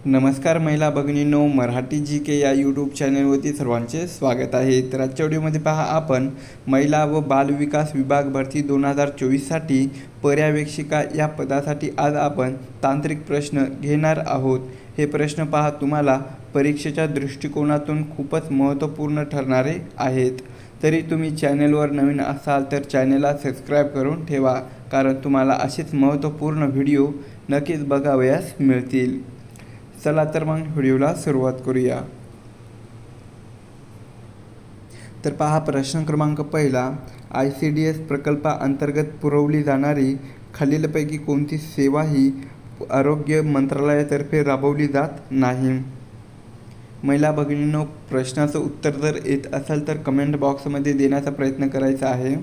नमस्कार महिला भगिनींनो, मराठी जी के या यूट्यूब चॅनलवरती सर्वांचे स्वागत आहे। तर आजच्या व्हिडिओमध्ये पहा आपण महिला व बालविकास विभाग भरती 2024साठी पर्यवेक्षिका या पदासाठी आज आपण तांत्रिक प्रश्न घेणार आहोत। हे प्रश्न पहा तुम्हाला परीक्षेच्या दृष्टिकोनातून खूपच महत्त्वपूर्ण ठरणारे आहेत। तरी तुम्ही चॅनलवर नवीन असाल तर चॅनलला सबस्क्राईब करून ठेवा, कारण तुम्हाला असेच महत्त्वपूर्ण व्हिडिओ नक्कीच बघावयास मिळतील। चला तर मग व्हिडिओला सुरुवात करूया। तर पहा प्रश्न क्रमांक पहिला, ICDS प्रकल्पाअंतर्गत पुरवली जाणारी खालीलपैकी कोणती सेवा ही आरोग्य मंत्रालयातर्फे राबवली जात नाही? महिला भगिनींनो, प्रश्नाचं उत्तर जर येत असेल तर कमेंट बॉक्समध्ये देण्याचा प्रयत्न करायचा आहे।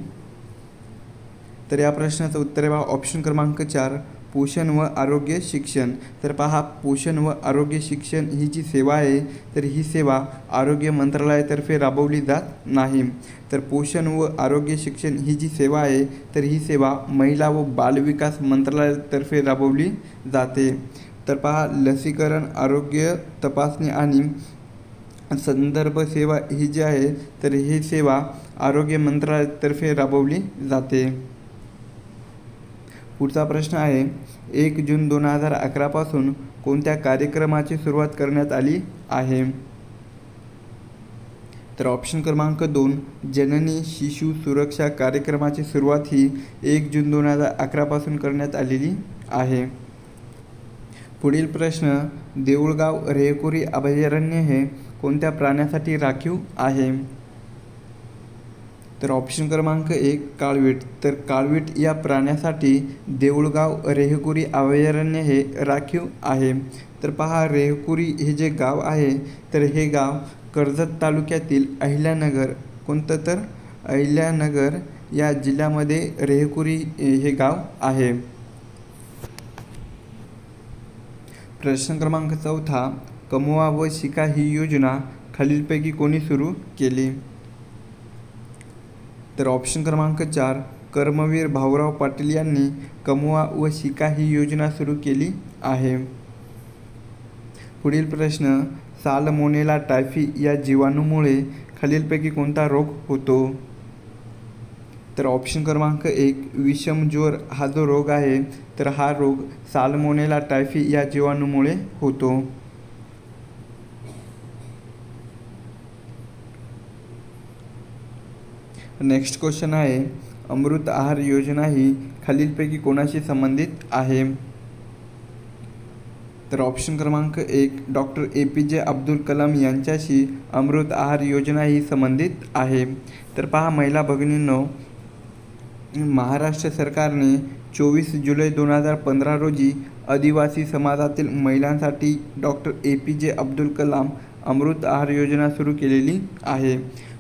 तर या प्रश्नाचं उत्तर आहे ऑप्शन क्रमांक 4, पोषण व आरोग्य शिक्षण। तर पहा, पोषण व आरोग्य शिक्षण ही जी सेवा आहे तर ही सेवा आरोग्य मंत्रालयातर्फे राबवली जात नाही। तर पोषण व आरोग्य शिक्षण ही जी सेवा आहे तर ही सेवा महिला व बालविकास मंत्रालयातर्फे राबवली जाते। तर पहा, लसीकरण, आरोग्य तपासणी आणि संदर्भ सेवा ही जी आहे तर ही सेवा आरोग्य मंत्रालयातर्फे राबवली जाते। पुढचा प्रश्न आहे, 1 जून 2011 पासून कोणत्या कार्यक्रमाची सुरुवात करण्यात आली आहे? तर ऑप्शन क्रमांक 2, जननी शिशु सुरक्षा कार्यक्रमाची सुरुवात ही 1 जून 2011 पासून करण्यात आलेली आहे। पुढील प्रश्न, देऊळगाव रेहकुरी अभयारण्य हे कोणत्या प्राण्यासाठी राखीव आहे? तर ऑप्शन क्रमांक 1, काळवीट। तर काळवीट या प्राण्यासाठी देऊळगाव रेहकुरी अभयारण्य हे राखीव आहे। तर पहा, रेहकुरी हे जे गाव आहे तर हे गाव कर्जत तालुक्यातील अहिल्यानगर, कोणतं तर अहिल्यानगर या जिल्ह्यामध्ये रेहकुरी हे गाव आहे। प्रश्न क्रमांक 4, कमवा व शिका ही योजना खालीलपैकी कोणी सुरू केली? तर ऑप्शन क्रमांक 4, कर्मवीर भाऊराव पाटील यांनी कमवा व शिका ही योजना सुरू केली आहे। पुढील प्रश्न, सालमोनेला टायफी या जीवाणूमुळे खालीलपैकी कोणता रोग होतो? तर ऑप्शन क्रमांक 1, विषम ज्वर हा जो रोग आहे तर हा रोग सालमोनेला टायफी या जीवाणूमुळे होतो। नेक्स्ट क्वेश्चन आहे, अमृत आहार योजना ही खालीलपैकी कोणाशी संबंधित आहे? तर ऑप्शन क्रमांक 1, डॉक्टर APJ अब्दुल कलाम यांच्याशी अमृत आहार योजना ही संबंधित आहे। तर पहा महिला भगिनींनो, महाराष्ट्र सरकारने 24 जुलै 2015 रोजी आदिवासी समाजातील महिलांसाठी डॉक्टर APJ अब्दुल कलाम अमृत आहार योजना सुरू केलेली आहे।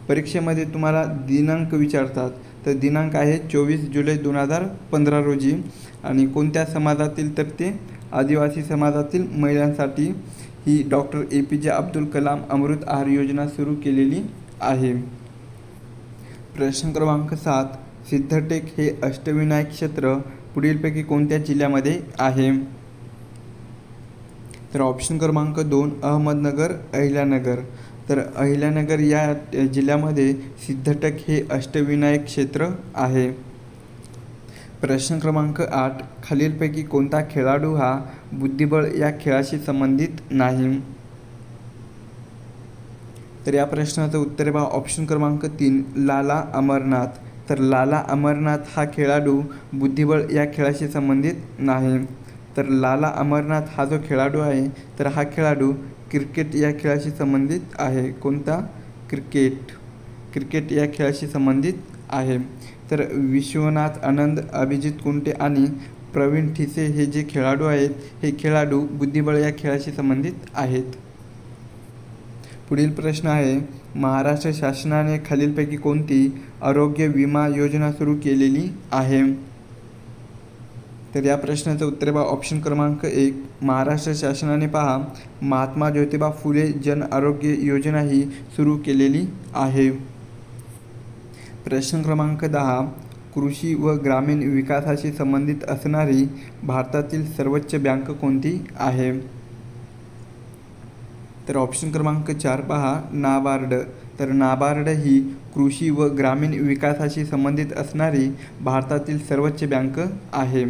परीक्षेमध्ये तुम्हाला दिनांक विचारतात, तर दिनांक आहे 24 जुलै 2015 रोजी, आणि कोणत्या समाजातील? तर ते आदिवासी समाजातील महिलांसाठी ही डॉक्टर APJ अब्दुल कलाम अमृत आहार योजना सुरू केलेली आहे। प्रश्न क्रमांक 7, सिद्धटेक हे अष्टविनायक क्षेत्र पुढीलपैकी कोणत्या जिल्ह्यामध्ये आहे? तर ऑप्शन क्रमांक 2, अहमदनगर, अहिल्यानगर। तर अहिल्यानगर या जिल्ह्यामध्ये सिद्धटेक हे अष्टविनायक क्षेत्र आहे। प्रश्न क्रमांक 8, खालीलपैकी कोणता खेळाडू हा बुद्धिबळ या खेळाशी संबंधित नाही? तर या प्रश्नाचं उत्तर आहे ऑप्शन क्रमांक 3, लाला अमरनाथ। तर लाला अमरनाथ हा खेळाडू बुद्धिबळ या खेळाशी संबंधित नाही। तर लाला अमरनाथ हा जो खेळाडू आहे तर हा खेळाडू क्रिकेट या खेळाशी संबंधित आहे। कोणता? क्रिकेट या खेळाशी संबंधित आहे। तर विश्वनाथ आनंद, अभिजित कुंटे आणि प्रवीण ठिसे हे जे खेळाडू आहेत हे खेळाडू बुद्धिबळ या खेळाशी संबंधित आहेत। पुढील प्रश्न आहे, महाराष्ट्र शासनाने खालीलपैकी कोणती आरोग्य विमा योजना सुरू केलेली आहे? तर या प्रश्नाचं उत्तर आहे ऑप्शन क्रमांक 1, महाराष्ट्र शासनाने पहा महात्मा ज्योतिबा फुले जन आरोग्य योजना ही सुरू केलेली आहे। प्रश्न क्रमांक 10, कृषी व ग्रामीण विकासाशी संबंधित असणारी भारतातील सर्वोच्च बँक कोणती आहे? तर ऑप्शन क्रमांक 4 पहा नाबार्ड. तर नाबार्ड ही कृषी व ग्रामीण विकासाशी संबंधित असणारी भारतातील सर्वोच्च बँक आहे.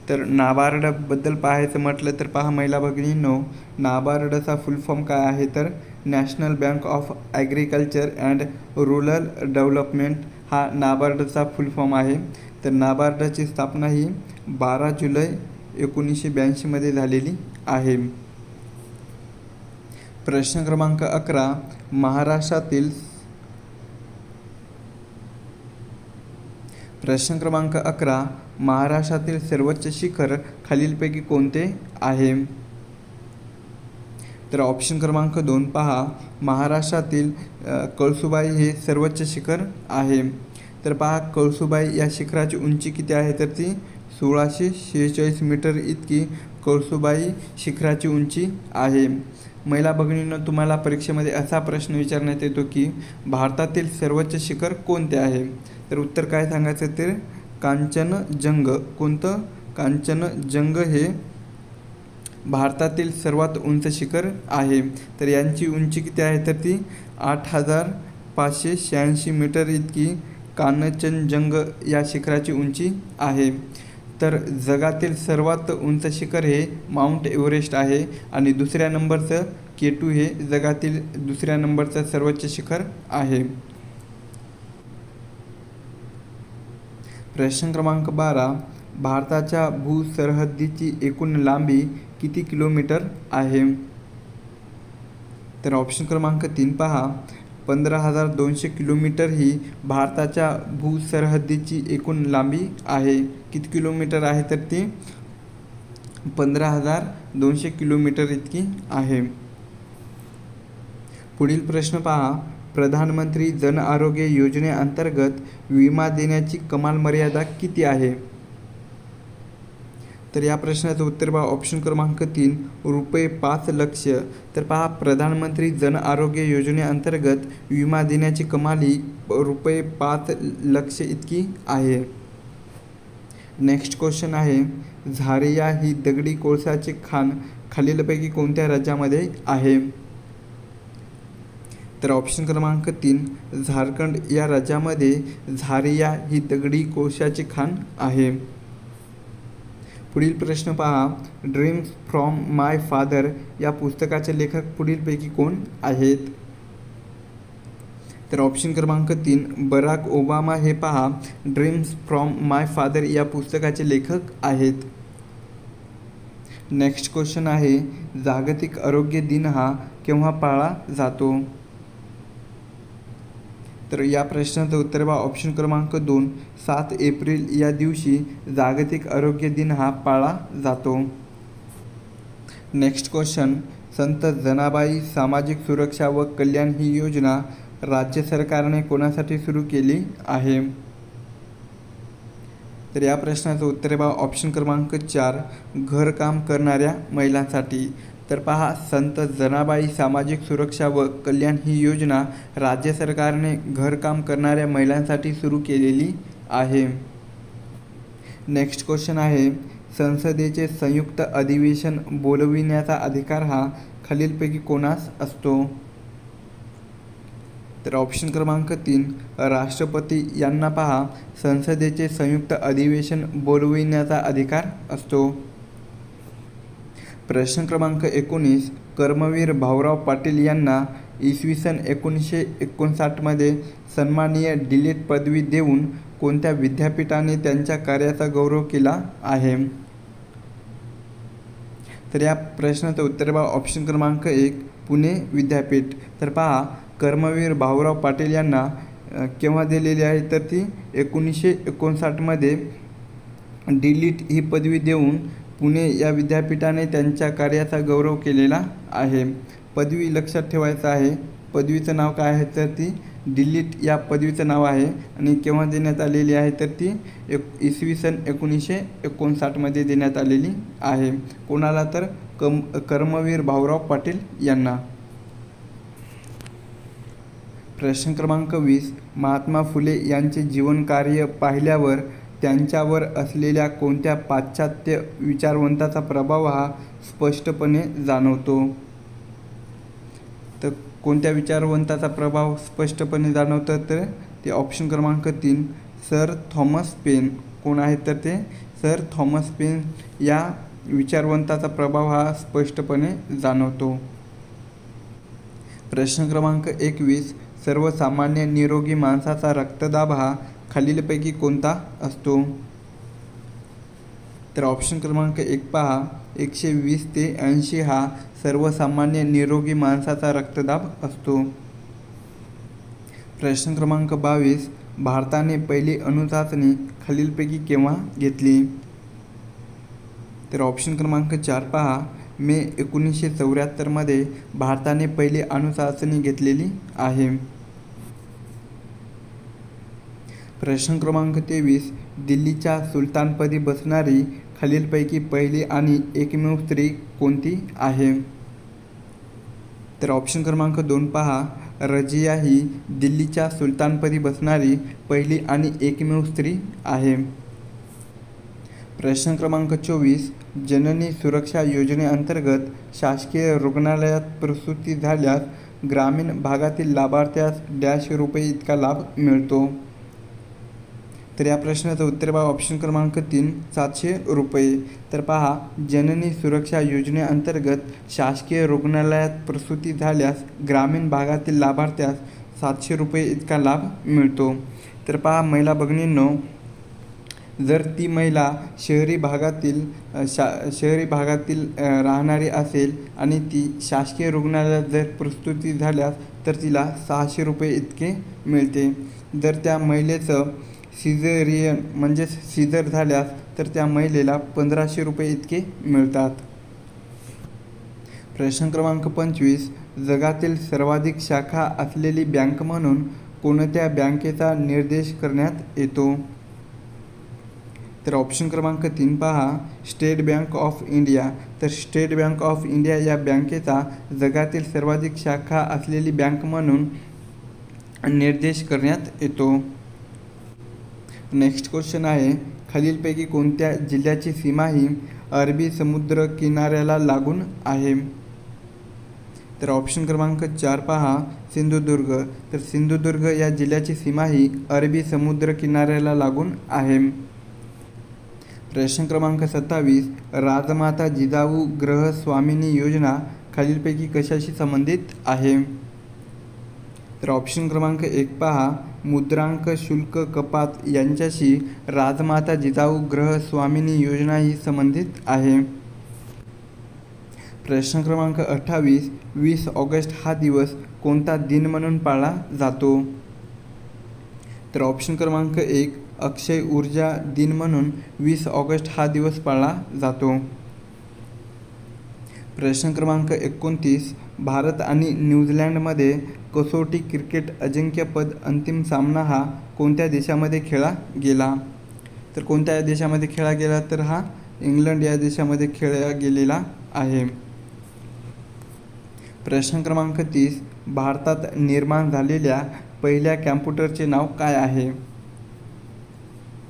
तर नाबार्डबद्दल पाहायचं म्हटलं तर पहा महिला भगिनींनो, नाबार्डचा फुल फॉर्म काय आहे तर national bank of agriculture and rural development हा नाबार्डचा फुल फॉर्म आहे. तर नाबार्डची स्थापना ही 12 जुलै 1982 मध्ये झालेली आहे. प्रश्न क्रमांक 11 महाराष्ट्रातील सर्वोच्च शिखर खालीलपैकी कोणते आहे? तर ऑप्शन क्रमांक 2 पहा महाराष्ट्रातील कळसुबाई हे सर्वोच्च शिखर आहे. तर पहा कळसुबाई या शिखराची उंची किती आहे तर ती 1646 मीटर इतकी कळसुबाई शिखराची उंची आहे. महिला भगिनींनो, तुम्हाला परीक्षेमध्ये असा प्रश्न विचारण्यात येतो की भारतातील सर्वोच्च शिखर कोणते आहे? तर उत्तर काय सांगायचं तर कांचनजंग. कोणतं? कांचनजंग हे भारतातील सर्वात उंच शिखर आहे. तर यांची उंची किती आहे तर ती 8586 मीटर इतकी कांचनजंग या शिखराची उंची आहे. तर जगातील सर्वात उंच शिखर हे माउंट एव्हरेस्ट आहे आणि दुसऱ्या नंबरचं K2 हे जगातील दुसऱ्या नंबरचं सर्वोच्च शिखर आहे. प्रश्न क्रमांक 12 भारताच्या भूसरहद्दीची एकूण लांबी किती किलोमीटर आहे? तर ऑप्शन क्रमांक 3 पहा 15,200 किलोमीटर ही भारताच्या भूसरहद्दीची एकूण लांबी आहे. किती किलोमीटर आहे तर ती 15,200 किलोमीटर इतकी आहे. पुढील प्रश्न पहा प्रधानमंत्री जन आरोग्य योजनेअंतर्गत विमा देण्याची कमाल मर्यादा किती आहे? तर या प्रश्नाचं उत्तर पहा ऑप्शन क्रमांक 3 रुपये 5 लक्ष. तर पहा प्रधानमंत्री जन आरोग्य योजनेअंतर्गत विमा देण्याची कमाल ही रुपये 5 लक्ष इतकी आहे. नेक्स्ट क्वेश्चन आहे झारिया ही दगडी कोळशाचे खाण खालीलपैकी कोणत्या राज्यामध्ये आहे? तर ऑप्शन क्रमांक 3 झारखंड या राज्यामध्ये झारिया ही दगडी कोळशाचे खाण आहे. पुढील प्रश्न पहा ड्रीम्स फ्रॉम माय फादर या पुस्तकाचे लेखक पुढीलपैकी कोण आहेत? तर ऑप्शन क्रमांक 3 बराक ओबामा हे पहा ड्रीम्स फ्रॉम माय फादर या पुस्तकाचे लेखक आहेत. नेक्स्ट क्वेश्चन आहे जागतिक आरोग्य दिन हा केव्हा पाळला जातो? तर या प्रश्नाचं उत्तर पहा ऑप्शन क्रमांक 2 7 एप्रिल या दिवशी जागतिक आरोग्य दिन हा पाळला जातो. नेक्स्ट क्वेश्चन संत जनाबाई सामाजिक सुरक्षा व कल्याण ही योजना राज्य सरकारने कोणासाठी सुरू केली आहे? तर या प्रश्नाचं उत्तर पहा ऑप्शन क्रमांक 4 घरकाम करणाऱ्या महिलांसाठी. तर पहा संत जनाबाई सामाजिक सुरक्षा व कल्याण ही योजना राज्य सरकारने घरकाम करणाऱ्या महिलांसाठी सुरू केलेली आहे. नेक्स्ट क्वेश्चन आहे संसदेचे संयुक्त अधिवेशन बोलविण्याचा अधिकार हा खालीलपैकी कोणास असतो? तर ऑप्शन क्रमांक 3 राष्ट्रपती यांना पहा संसदेचे संयुक्त अधिवेशन बोलविण्याचा अधिकार असतो. प्रश्न क्रमांक 19 कर्मवीर भाऊराव पाटील यांना इसवी सन 1959 मध्ये सन्माननीय डी.लिट पदवी देऊन कोणत्या विद्यापीठाने त्यांच्या कार्याचा गौरव केला आहे? तर या प्रश्नाचं उत्तर पहा ऑप्शन क्रमांक 1 पुणे विद्यापीठ. तर पहा कर्मवीर भाऊराव पाटील यांना केव्हा दिलेली आहे तर ती 1959 मध्ये डी.लिट ही पदवी देऊन पुणे या विद्यापीठाने त्यांच्या कार्याचा गौरव केलेला आहे. पदवी लक्षात ठेवायचं आहे. पदवीचं नाव काय आहे तर ती डी.लिट या पदवीचं नाव आहे आणि केव्हा देण्यात आलेली आहे तर ती इसवी सन 1959 मध्ये देण्यात आलेली आहे. कोणाला तर कर्मवीर भाऊराव पाटील यांना. प्रश्न क्रमांक 20 महात्मा फुले यांचे जीवनकार्य पाहिल्यावर त्यांच्यावर असलेल्या कोणत्या पाश्चात्य विचारवंताचा प्रभाव हा स्पष्टपणे जाणवतो? तर कोणत्या विचारवंताचा प्रभाव स्पष्टपणे जाणवतं, तर ते ऑप्शन क्रमांक 3 सर थॉमस पेन. कोण आहेत तर ते सर थॉमस पेन या विचारवंताचा प्रभाव हा स्पष्टपणे जाणवतो. प्रश्न क्रमांक 21 सर्वसामान्य निरोगी माणसाचा रक्तदाब हा खालीलपैकी कोणता असतो. तर ऑप्शन क्रमांक 1 पहा 120 ते 80 हा सर्वसामान्य निरोगी माणसाचा रक्तदाब असतो. प्रश्न क्रमांक 22 भारताने पहिली अणुचाचणी खालीलपैकी केव्हा घेतली. तर ऑप्शन क्रमांक 4 पहा मे 1974 भारताने पहिली अणुचाचणी घेतलेली आहे. प्रश्न क्रमांक 23 दिल्लीच्या सुलतानपदी बसणारी खालीलपैकी पहिली आणि एकमेव स्त्री कोणती आहे. तर ऑप्शन क्रमांक 2 पहा रजिया ही दिल्लीच्या सुलतानपदी बसणारी पहिली आणि एकमेव स्त्री आहे. प्रश्न क्रमांक 24 जननी सुरक्षा योजनेअंतर्गत शासकीय रुग्णालयात प्रसूती झाल्यास ग्रामीण भागातील लाभार्थ्यास डॅश रुपये इतका लाभ मिळतो. तर या प्रश्नाचं उत्तर पहा ऑप्शन क्रमांक 3 700 रुपये. तर पहा जननी सुरक्षा योजनेअंतर्गत शासकीय रुग्णालयात प्रसूती झाल्यास ग्रामीण भागातील लाभार्थ्यास 700 रुपये इतका लाभ मिळतो. तर पहा महिला भगिनींनो, जर ती महिला शहरी भागातील राहणारी असेल आणि ती शासकीय रुग्णालयात जर प्रसूती झाल्यास तर तिला 600 रुपये इतके मिळते. जर त्या महिलेचं सिझेरियन म्हणजेच सिझर झाल्यास तर त्या महिलेला 1500 रुपये इतके मिळतात. प्रश्न क्रमांक 25 जगातील सर्वाधिक शाखा असलेली बँक म्हणून कोणत्या बँकेचा निर्देश करण्यात येतो. तर ऑप्शन क्रमांक 3 पहा स्टेट बँक ऑफ इंडिया. तर स्टेट बँक ऑफ इंडिया या बँकेचा जगातील सर्वाधिक शाखा असलेली बँक म्हणून निर्देश करण्यात येतो. नेक्स्ट क्वेश्चन आहे खालीलपैकी कोणत्या जिल्ह्याची सीमा ही अरबी समुद्र किनाऱ्याला लागून आहे. तर ऑप्शन क्रमांक 4 पहा सिंधुदुर्ग. तर सिंधुदुर्ग या जिल्ह्याची सीमा ही अरबी समुद्र किनाऱ्याला लागून आहे. प्रश्न क्रमांक 27 राजमाता जिजाऊ गृहस्वामिनी योजना खालीलपैकी कशाशी संबंधित आहे. तर ऑप्शन क्रमांक 1 पहा मुद्रांक शुल्क कपात यांच्याशी राजमाता जिजाऊ गृहस्वामिनी योजना ही संबंधित आहे. प्रश्न क्रमांक 28 20 ऑगस्ट हा दिवस कोणता दिन म्हणून पाळला जातो. तर ऑप्शन क्रमांक 1 अक्षय ऊर्जा दिन म्हणून 20 ऑगस्ट हा दिवस पाळला जातो. प्रश्न क्रमांक 29 भारत आणि न्यूझीलंडमध्ये कसोटी क्रिकेट अजिंक्यपद अंतिम सामना हा कोणत्या देशामध्ये खेळला गेला. तर कोणत्या देशामध्ये खेळला गेला तर हा इंग्लंड या देशामध्ये खेळला गेलेला आहे. प्रश्न क्रमांक 30 भारतात निर्माण झालेल्या पहिल्या कॅम्प्युटरचे नाव काय आहे.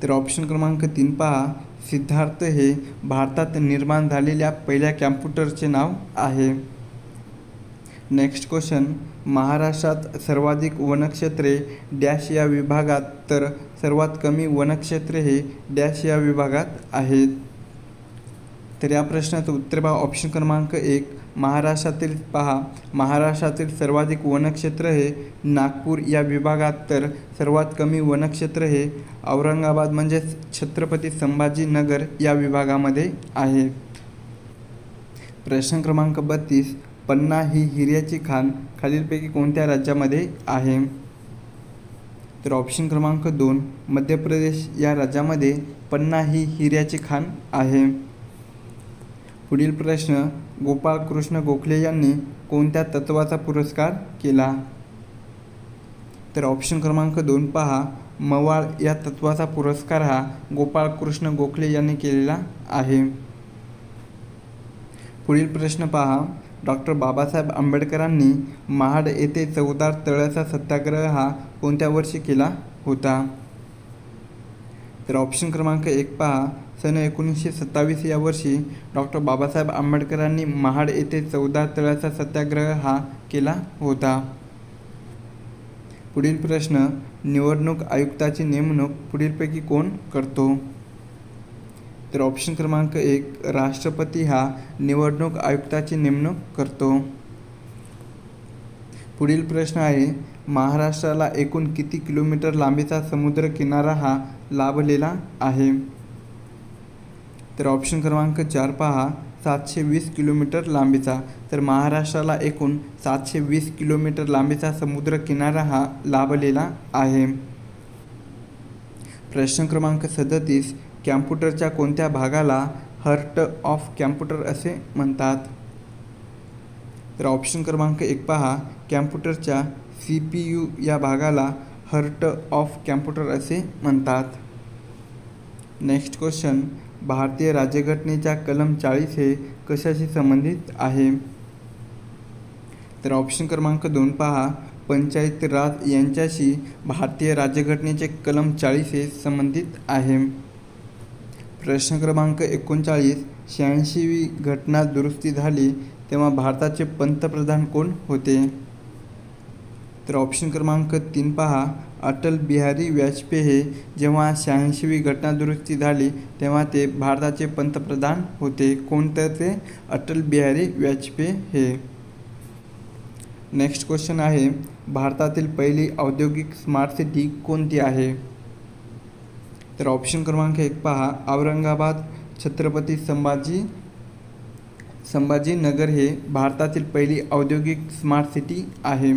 तर ऑप्शन क्रमांक 3 पहा सिद्धार्थ हे भारतात निर्माण झालेल्या पहिल्या कॅम्प्युटरचे नाव आहे. नेक्स्ट क्वेश्चन महाराष्ट्रात सर्वाधिक वनक्षेत्रे डॅश या विभागात तर सर्वात कमी वनक्षेत्रे हे डॅश या विभागात आहेत. तर या प्रश्नाचं उत्तर पहा ऑप्शन क्रमांक 1 महाराष्ट्रातील सर्वाधिक वनक्षेत्र हे नागपूर या विभागात तर सर्वात कमी वनक्षेत्र हे औरंगाबाद म्हणजेच छत्रपती संभाजीनगर या विभागामध्ये आहे. प्रश्न क्रमांक 32 पन्ना ही हिऱ्याची खाण खालीलपैकी कोणत्या राज्यामध्ये आहे. तर ऑप्शन क्रमांक 2 मध्य प्रदेश या राज्यामध्ये पन्ना ही हिऱ्याची खाण आहे. पुढील प्रश्न गोपाळकृष्ण गोखले यांनी कोणत्या तत्त्वाचा पुरस्कार केला. तर ऑप्शन क्रमांक 2 पहा मवाळ या तत्त्वाचा पुरस्कार हा गोपाळकृष्ण गोखले यांनी केलेला आहे. पुढील प्रश्न पहा डॉक्टर बाबासाहेब आंबेडकरांनी महाड येथे चवदार तळ्याचा सत्याग्रह हा कोणत्या वर्षी केला होता. तर ऑप्शन क्रमांक 1 पहा सन 1927 या वर्षी डॉक्टर बाबासाहेब आंबेडकरांनी महाड येथे 14 तळ्याचा सत्याग्रह हा केला होता. पुढील प्रश्न, निवडणूक आयुक्ताची नेमणूक पुढीलपैकी कोण करतो? तर ऑप्शन क्रमांक 1, राष्ट्रपती हा निवडणूक आयुक्ताची नेमणूक करतो. पुढील प्रश्न आहे, महाराष्ट्राला एकूण किती किलोमीटर लांबीचा समुद्र किनारा हा लाभलेला आहे? तर ऑप्शन क्रमांक 4 पहा, 720 किलोमीटर लांबीचा. तर महाराष्ट्राला एकूण 720 किलोमीटर लांबीचा समुद्र किनारा हा लाभलेला आहे. प्रश्न क्रमांक 37, कॅम्प्युटरच्या कोणत्या भागाला हार्ट ऑफ कॅम्प्युटर असे म्हणतात? तर ऑप्शन क्रमांक 1 पहा, कॅम्प्युटरच्या CPU या भागाला हार्ट ऑफ कॅम्प्युटर असे म्हणतात. नेक्स्ट क्वेश्चन, भारतीय राज्यघटनेच्या कलम 40 हे कशाशी संबंधित आहे? तर ऑप्शन क्रमांक 2 पहा, पंचायती राज यांच्याशी भारतीय राज्यघटनेचे कलम 40 हे संबंधित आहे. प्रश्न क्रमांक 39, 86वी घटना दुरुस्ती झाली तेव्हा भारताचे पंतप्रधान कोण होते? तर ऑप्शन क्रमांक 3 पहा, अटल बिहारी वाजपेयी हे जेव्हा 86वी घटना दुरुस्ती झाली तेव्हा ते भारताचे पंतप्रधान होते. कोणतं ते? अटल बिहारी वाजपेयी हे. नेक्स्ट क्वेश्चन आहे, भारतातील पहिली औद्योगिक स्मार्ट सिटी कोणती आहे? तर ऑप्शन क्रमांक 1 पहा, औरंगाबाद. छत्रपती संभाजीनगर हे भारतातील पहिली औद्योगिक स्मार्ट सिटी आहे.